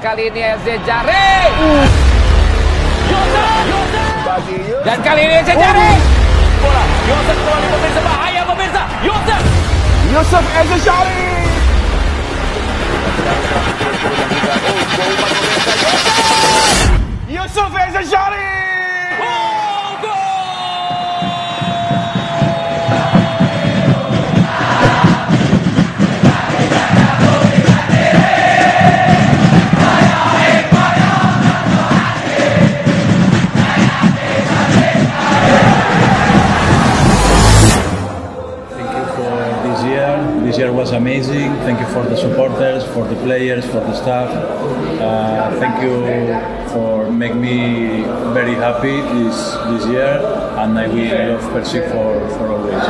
kali ini Ezzejjari. Dan kali ini Ezzejjari. Bola, Youssef Ezzejjari, pemirsa, bahaya pemirsa. Youssef Ezzejjari. Youssef Ezzejjari. This year was amazing. Thank you for the supporters, for the players, for the staff. Thank you for making me very happy this year, and I will love Persik for always.